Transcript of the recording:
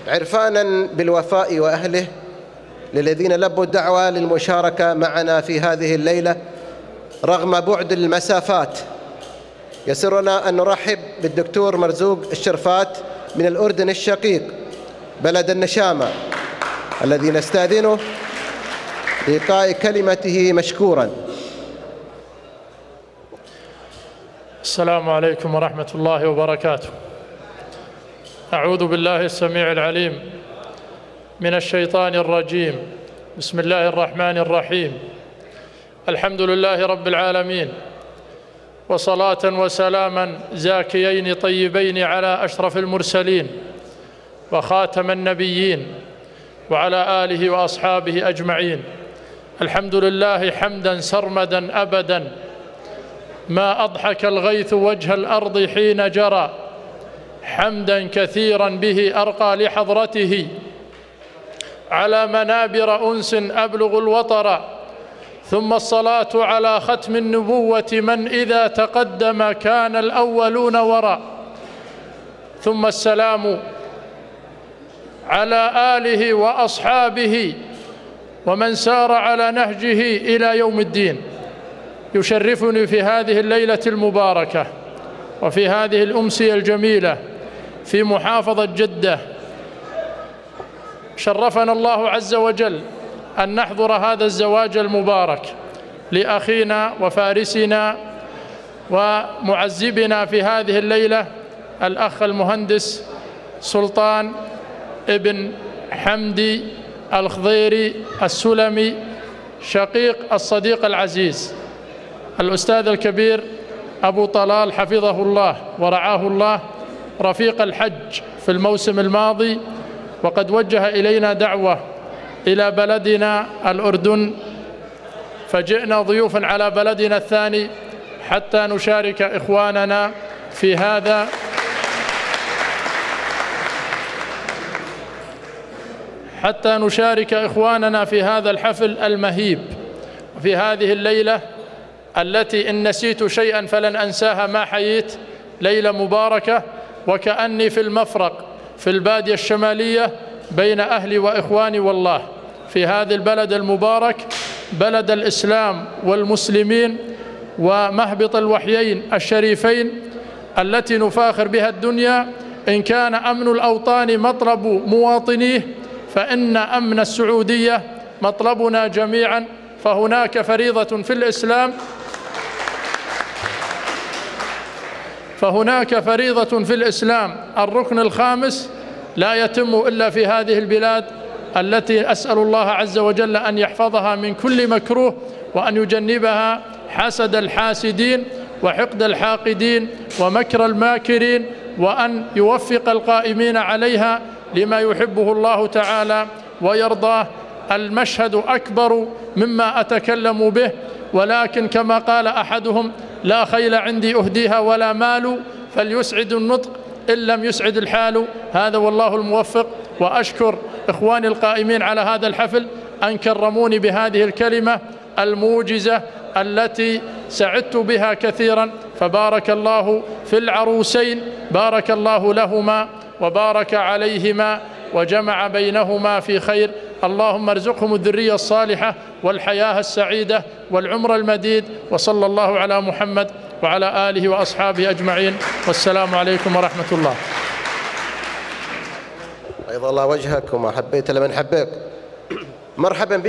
عرفانا بالوفاء وأهله للذين لبوا الدعوة للمشاركة معنا في هذه الليلة رغم بعد المسافات، يسرنا أن نرحب بالدكتور مرزوق الشرفات من الأردن الشقيق بلد النشامة، الذي نستأذنه لإلقاء كلمته مشكورا. السلام عليكم ورحمة الله وبركاته. أعوذ بالله السميع العليم من الشيطان الرجيم. بسم الله الرحمن الرحيم. الحمد لله رب العالمين، وصلاة وسلاما زاكيين طيبين على أشرف المرسلين وخاتم النبيين وعلى آله وأصحابه أجمعين. الحمد لله حمدا سرمدا أبدا، ما أضحك الغيث وجه الأرض حين جرى، حمدا كثيرا به أرقى لحضرته، على منابر أنس أبلغ الوطر. ثم الصلاة على ختم النبوة من إذا تقدم كان الأولون وراء. ثم السلام على آله وأصحابه ومن سار على نهجه إلى يوم الدين. يشرفني في هذه الليلة المباركة وفي هذه الأمسية الجميلة في محافظة جدة، شرفنا الله عز وجل أن نحضر هذا الزواج المبارك لأخينا وفارسنا ومعزبنا في هذه الليلة الأخ المهندس سلطان ابن حمدي الخضيري السلمي، شقيق الصديق العزيز الأستاذ الكبير أبو طلال حفظه الله ورعاه الله، رفيق الحج في الموسم الماضي، وقد وجه إلينا دعوة إلى بلدنا الأردن، فجئنا ضيوفا على بلدنا الثاني حتى نشارك إخواننا في هذا الحفل المهيب، وفي هذه الليلة التي إن نسيت شيئا فلن أنساها ما حييت، ليلة مباركة وكأني في المفرق في البادية الشمالية بين أهلي وإخواني والله، في هذا البلد المبارك، بلد الإسلام والمسلمين ومهبط الوحيين الشريفين التي نفاخر بها الدنيا. إن كان أمن الأوطان مطلب مواطنيه فإن أمن السعودية مطلبنا جميعا، فهناك فريضة في الإسلام الركن الخامس لا يتم إلا في هذه البلاد التي أسأل الله عز وجل أن يحفظها من كل مكروه، وأن يجنبها حسد الحاسدين وحقد الحاقدين ومكر الماكرين، وأن يوفق القائمين عليها لما يحبه الله تعالى ويرضاه. المشهد أكبر مما أتكلم به، ولكن كما قال أحدهم: لا خيل عندي أهديها ولا مال، فليسعد النطق إن لم يسعد الحال. هذا والله الموفق. وأشكر إخواني القائمين على هذا الحفل أن كرموني بهذه الكلمة الموجزة التي سعدت بها كثيرا، فبارك الله في العروسين، بارك الله لهما وبارك عليهما وجمع بينهما في خير. اللهم ارزقهم الذرية الصالحة والحياة السعيدة والعمر المديد، وصلى الله على محمد وعلى آله وأصحابه أجمعين، والسلام عليكم ورحمة الله. بيض الله وجهك وما حبيت لمن حبيك. مرحبا بك.